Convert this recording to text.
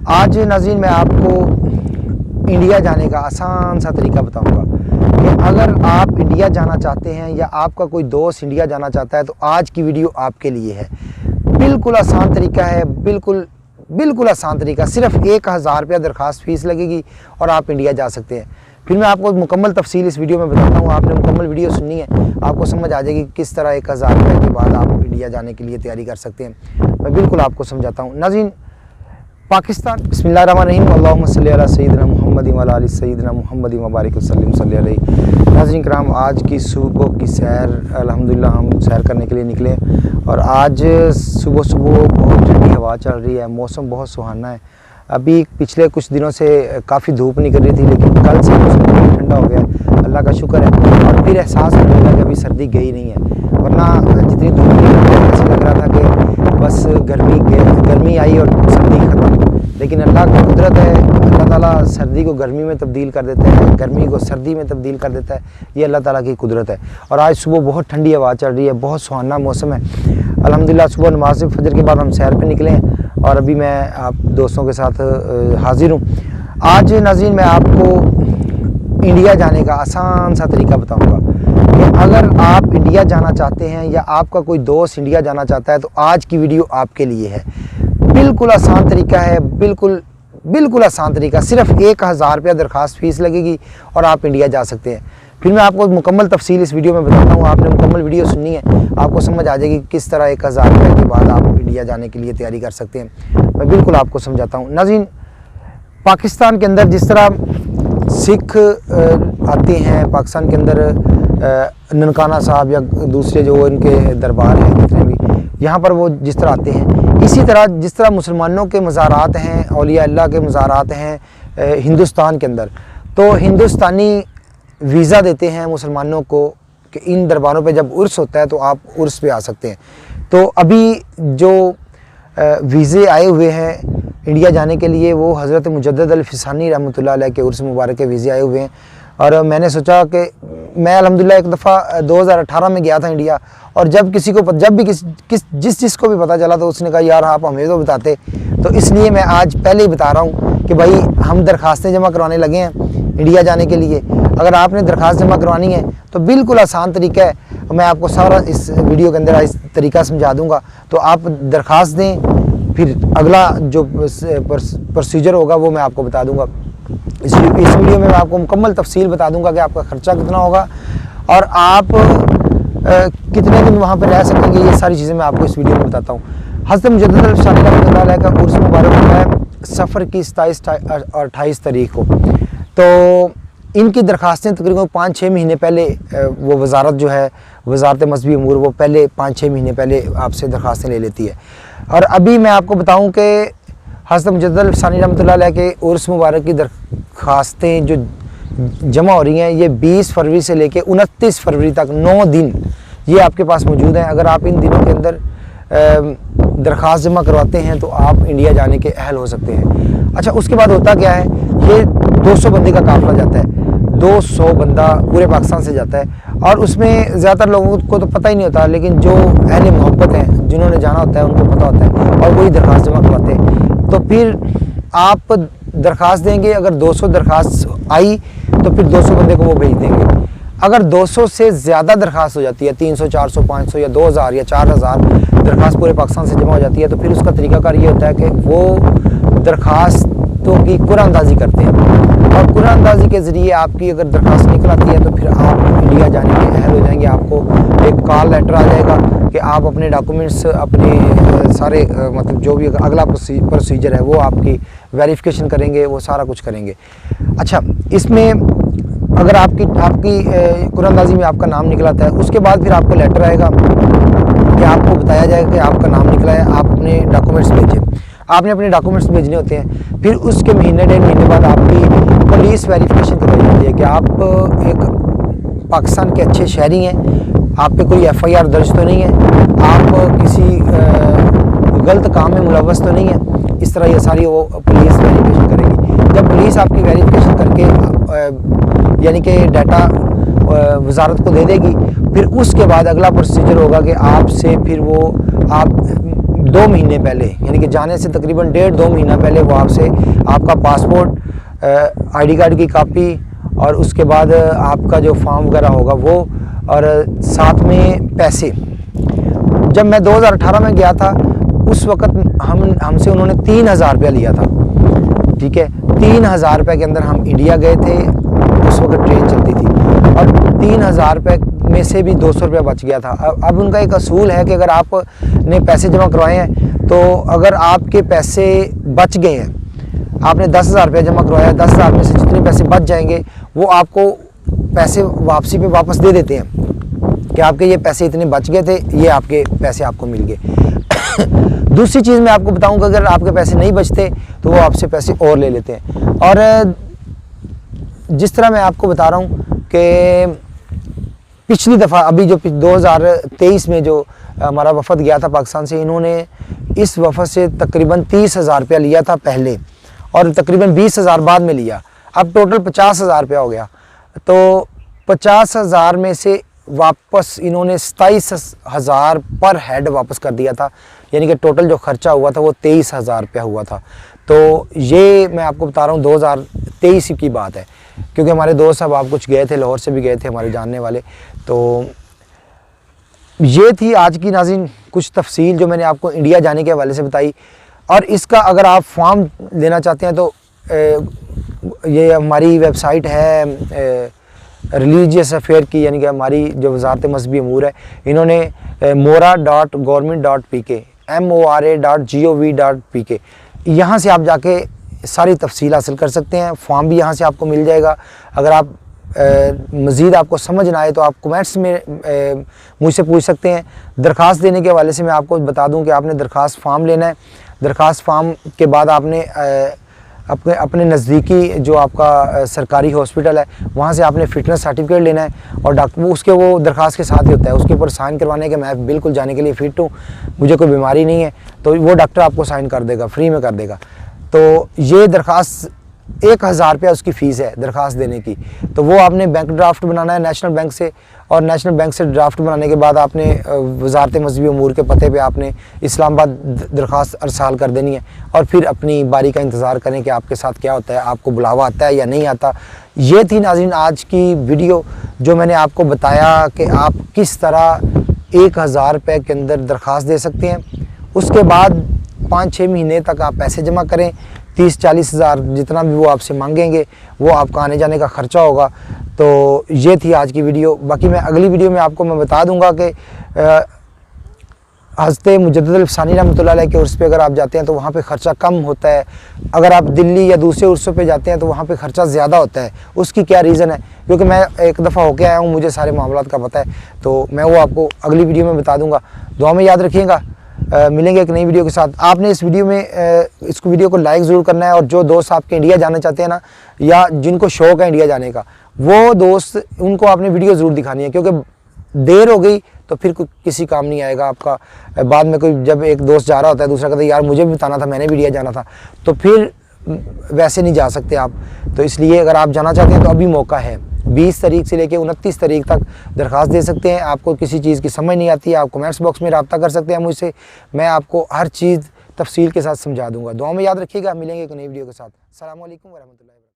आज नाज़रीन मैं आपको इंडिया जाने का आसान सा तरीका बताऊंगा कि अगर आप इंडिया जाना चाहते हैं या आपका कोई दोस्त इंडिया जाना चाहता है तो आज की वीडियो आपके लिए है। बिल्कुल आसान तरीका है, बिल्कुल आसान तरीका। सिर्फ 1000 रुपया दरखास्त फ़ीस लगेगी और आप इंडिया जा सकते हैं। फिर मैं आपको मुकम्मल तफसील इस वीडियो में बताता हूँ। आपने मुकम्मल वीडियो सुननी है, आपको समझ आ जाएगी किस तरह 1000 रुपये के बाद आप इंडिया जाने के लिए तैयारी कर सकते हैं। मैं बिल्कुल आपको समझाता हूँ। नाज़रीन पाकिस्तान, बिस्मिल्लाहिर्रहमानिर्रहीम, अल्लाहुम्मा सल्ली अला सय्यिदिना मुहम्मदिन व अला आलि सय्यिदिना मुहम्मदिन व बारिक वसल्लिम सल्ली अलैहि। नाज़रीन कराम, आज की सुबह की सैर अल्हम्दुलिल्लाह हम सैर करने के लिए निकले और आज सुबह बहुत ठंडी हवा चल रही है, मौसम बहुत सुहाना है। अभी पिछले कुछ दिनों से काफ़ी धूप निकल रही थी, लेकिन कल से मौसम बहुत ठंडा हो गया, अल्लाह का शुक्र है। और फिर एहसास होने लगा कि अभी सर्दी गई नहीं है, वरना जितनी धूप निकल रही है ऐसा लग रहा था कि बस गर्मी आई और सर्दी ख़त्म। लेकिन अल्लाह की कुदरत है, अल्लाह ताला सर्दी को गर्मी में तब्दील कर देता है, गर्मी को सर्दी में तब्दील कर देता है। ये अल्लाह ताला की कुदरत है। और आज सुबह बहुत ठंडी हवा चल रही है, बहुत सुहाना मौसम है अल्हम्दुलिल्लाह। सुबह नमाज़ फजर के बाद हम सैर पे निकले हैं और अभी मैं आप दोस्तों के साथ हाज़िर हूँ। आज नाज़रीन मैं आपको इंडिया जाने का आसान सा तरीका बताऊँगा कि अगर आप इंडिया जाना चाहते हैं या आपका कोई दोस्त इंडिया जाना चाहता है तो आज की वीडियो आपके लिए है। बिल्कुल आसान तरीका है, बिल्कुल आसान तरीका। सिर्फ 1000 रुपया दरखास्त फ़ीस लगेगी और आप इंडिया जा सकते हैं। फिर मैं आपको मुकम्मल तफसील इस वीडियो में बताता हूँ। आपने मुकम्मल वीडियो सुननी है, आपको समझ आ जाएगी किस तरह 1000 रुपये के बाद आप इंडिया जाने के लिए तैयारी कर सकते हैं। मैं बिल्कुल आपको समझाता हूँ। नाज़रीन पाकिस्तान के अंदर जिस तरह सिख आते हैं, पाकिस्तान के अंदर ननकाना साहब या दूसरे जो इनके दरबार हैं जितने भी, यहाँ पर वो जिस तरह आते हैं, इसी तरह जिस तरह मुसलमानों के मज़ारात हैं, औलिया अल्लाह के मज़ारात हैं हिंदुस्तान के अंदर, तो हिंदुस्तानी वीज़ा देते हैं मुसलमानों को कि इन दरबारों पे जब उर्स होता है तो आप उर्स पे आ सकते हैं। तो अभी जो वीज़े आए हुए हैं इंडिया जाने के लिए वो हज़रत मुजद्दद अल फ़िसानी रहमतुल्लाह अलैह के उर्स मुबारक के वीज़े आए हुए हैं। और मैंने सोचा कि मैं अल्हम्दुलिल्लाह एक दफ़ा 2018 में गया था इंडिया, और जब भी जिस को भी पता चला तो उसने कहा यार आप हमें तो बताते। तो इसलिए मैं आज पहले ही बता रहा हूँ कि भाई हम दरखास्तें जमा करवाने लगे हैं इंडिया जाने के लिए। अगर आपने दरखास्त जमा करवानी है तो बिल्कुल आसान तरीका है, मैं आपको सारा इस वीडियो के अंदर इस तरीका समझा दूंगा। तो आप दरखास्त दें, फिर अगला जो प्रोसीजर होगा वो मैं आपको बता दूंगा। इस वीडियो में मैं आपको मुकम्मल तफसील बता दूंगा कि आपका ख़र्चा कितना होगा और आप कितने दिन वहाँ पर रह सकेंगे। ये सारी चीज़ें मैं आपको इस वीडियो में बताता हूँ। हज़रत मुजद्दद अल फ़िसानी रहमतुल्लाह अलैह का उर्स मुबारक होता है सफ़र की 27 और 28 तारीख को। तो इनकी दरखास्तें तकरीबन 5-6 महीने पहले वो वजारत जो है वजारत मजहबी अमूर, वो पहले 5-6 महीने पहले आपसे दरखास्तें ले लेती है। और अभी मैं आपको बताऊं कि हज़रत मुजद्दद अल फ़िसानी रहमतुल्लाह अलैह के उर्स मुबारक की दरखास्तें जो जमा हो रही हैं ये 20 फरवरी से लेकर 29 फरवरी तक 9 दिन ये आपके पास मौजूद हैं। अगर आप इन दिनों के अंदर दरख्वास्त जमा करवाते हैं तो आप इंडिया जाने के अहल हो सकते हैं। अच्छा, उसके बाद होता क्या है, ये 200 बंदे का काफ़िला जाता है, 200 बंदा पूरे पाकिस्तान से जाता है। और उसमें ज़्यादातर लोगों को तो पता ही नहीं होता, लेकिन जो अहले मोहब्बत हैं जिन्होंने जाना होता है उनको पता होता है और वही दरख्वास्त जमा करवाते हैं। तो फिर आप दरख्वास्त देंगे, अगर 200 दरख्वास्त आई तो फिर 200 बंदे को वो भेज देंगे। अगर 200 से ज़्यादा दरख्वास्त हो जाती है, 300, 400, 500 या 2000 या 4000 दरख्वास्त पूरे पाकिस्तान से जमा हो जाती है, तो फिर उसका तरीकाकार ये होता है कि वो दरख्वास्तों की कुरानंदाज़ी करते हैं। और कुरानंदाज़ी के ज़रिए आपकी अगर दरख्वास्त निकल आती है तो फिर आप इंडिया जाने के अहल हो जाएंगे। आपको एक कॉल लेटर आ जाएगा कि आप अपने डॉक्यूमेंट्स, अपने सारे मतलब जो भी अगला प्रोसीजर है वो आपकी वेरिफिकेशन करेंगे, वो सारा कुछ करेंगे। अच्छा, इसमें अगर आपकी कुरानंदाज़ी में आपका नाम निकलाता है, उसके बाद फिर आपको लेटर आएगा कि आपको बताया जाएगा कि आपका नाम निकला है, आप अपने डॉक्यूमेंट्स भेजें। आपने अपने डॉक्यूमेंट्स भेजने होते हैं। फिर उसके महीने 1.5 महीने बाद आपकी पुलिस वेरिफिकेशन करवाई जाती है कि आप एक पाकिस्तान के अच्छे शहरी हैं, आप पे कोई FIR दर्ज तो नहीं है, आप किसी गलत काम में मुलव्वस तो नहीं है। इस तरह ये सारी वो पुलिस वेरिफिकेशन करेगी। जब पुलिस आपकी वेरिफिकेशन करके यानी कि डाटा वजारत को दे देगी, फिर उसके बाद अगला प्रोसीजर होगा कि आपसे फिर वो आप 2 महीने पहले, यानी कि जाने से तकरीबन 1.5-2 महीना पहले वो आपसे आपका पासपोर्ट, आईडी कार्ड की कापी और उसके बाद आपका जो फॉर्म वगैरह होगा वो, और साथ में पैसे। जब मैं 2018 में गया था उस वक़्त हमसे उन्होंने 3,000 रुपया लिया था, ठीक है। 3,000 रुपये के अंदर हम इंडिया गए थे, उस वक़्त ट्रेन चलती थी, और 3,000 रुपये में से भी 200 रुपया बच गया था। अब उनका एक असूल है कि अगर आपने पैसे जमा करवाए हैं तो अगर आपके पैसे बच गए हैं, आपने 10,000 रुपया जमा करवाया, 10,000 में से जितने पैसे बच जाएंगे वो आपको पैसे वापसी पे वापस दे देते हैं कि आपके ये पैसे इतने बच गए थे, ये आपके पैसे आपको मिल गए। दूसरी चीज़ मैं आपको बताऊंगा, अगर आपके पैसे नहीं बचते तो वो आपसे पैसे और ले लेते हैं। और जिस तरह मैं आपको बता रहा हूँ कि पिछली दफ़ा अभी जो 2023 में जो हमारा वफ़द गया था पाकिस्तान से, इन्होंने इस वफ़द से तकरीबन 30,000 रुपया लिया था पहले, और तकरीबन 20,000 बाद में लिया। अब टोटल 50,000 रुपया हो गया। तो 50,000 में से वापस इन्होंने 27,000 पर हेड वापस कर दिया था, यानी कि टोटल जो ख़र्चा हुआ था वो 23,000 रुपया हुआ था। तो ये मैं आपको बता रहा हूँ 2023 की बात है, क्योंकि हमारे दोस्त साहब आप कुछ गए थे, लाहौर से भी गए थे हमारे जानने वाले। तो ये थी आज की नाज़रीन कुछ तफसील जो मैंने आपको इंडिया जाने के हवाले से बताई। और इसका अगर आप फॉर्म लेना चाहते हैं तो ये हमारी वेबसाइट है रिलीजियस अफेयर की, यानी कि हमारी जो वजारत मजहबी अमूर है, इन्होंने mora.government.pk mora.gov.pk यहाँ से आप जाके सारी तफसील हासिल कर सकते हैं। फॉर्म भी यहाँ से आपको मिल जाएगा। अगर आप मज़ीद आपको समझ ना आए तो आप कमेंट्स में मुझसे पूछ सकते हैं। दरख्वास्त देने के हवाले से मैं आपको बता दूं कि आपने दरख्वास्त फ़ार्म लेना है। दरख्वास्त फ़ार्म के बाद आपने अपने नज़दीकी जो आपका सरकारी हॉस्पिटल है वहाँ से आपने फ़िटनेस सर्टिफिकेट लेना है, और डॉक्टर उसके वो दरख्वास्त के साथ ही होता है, उसके ऊपर साइन करवाने के मैं बिल्कुल जाने के लिए फ़िट हूँ, मुझे कोई बीमारी नहीं है, तो वो डॉक्टर आपको साइन कर देगा, फ्री में कर देगा। तो ये दरख्वास्त 1,000 रुपया उसकी फ़ीस है दरख्वास्त देने की। तो वो आपने बैंक ड्राफ्ट बनाना है नेशनल बैंक से, और नेशनल बैंक से ड्राफ्ट बनाने के बाद आपने वजारत मजहबी अमूर के पते पे आपने इस्लामाबाद दरख्वास्त अरसाल कर देनी है, और फिर अपनी बारी का इंतज़ार करें कि आपके साथ क्या होता है, आपको बुलावा आता है या नहीं आता। ये थी नाज़रीन आज की वीडियो जो मैंने आपको बताया कि आप किस तरह 1,000 रुपये के अंदर दरख्वास्त दे सकते हैं। उसके बाद 5-6 महीने तक आप पैसे जमा करें, 30-40 हज़ार जितना भी वो आपसे मांगेंगे वो आपका आने जाने का ख़र्चा होगा। तो ये थी आज की वीडियो। बाकी मैं अगली वीडियो में आपको मैं बता दूंगा कि हज़रत मुजद्दिद अल-अफ़सानी रहमतुल्लाह अलैह के उर्स पे अगर आप जाते हैं तो वहाँ पे ख़र्चा कम होता है, अगर आप दिल्ली या दूसरे उर्सों पे जाते हैं तो वहाँ पे ख़र्चा ज़्यादा होता है। उसकी क्या रीज़न है, क्योंकि मैं एक दफ़ा होके आया हूँ, मुझे सारे मामलात का पता है, तो मैं वो आपको अगली वीडियो में बता दूँगा। दुआ में याद रखिएगा। मिलेंगे एक नई वीडियो के साथ। आपने इस वीडियो में इसको वीडियो को लाइक ज़रूर करना है, और जो दोस्त आपके इंडिया जाना चाहते हैं ना, या जिनको शौक़ है इंडिया जाने का, वो दोस्त उनको आपने वीडियो ज़रूर दिखानी है, क्योंकि देर हो गई तो फिर किसी काम नहीं आएगा आपका। बाद में कोई जब एक दोस्त जा रहा होता है, दूसरा कहता है यार मुझे भी बताना था, मैंने भी इंडिया जाना था, तो फिर वैसे नहीं जा सकते आप। तो इसलिए अगर आप जाना चाहते हैं तो अभी मौका है, 20 तारीख से लेकर 29 तारीख तक दरख्वास्त दे सकते हैं। आपको किसी चीज़ की समझ नहीं आती है, आप कमेंट्स बॉक्स में रब्ता कर सकते हैं मुझसे, मैं आपको हर चीज़ तफसील के साथ समझा दूंगा। दुआ में याद रखिएगा। मिलेंगे एक नई वीडियो के साथ। अस्सलाम वालेकुम व रहमतुल्लाहि।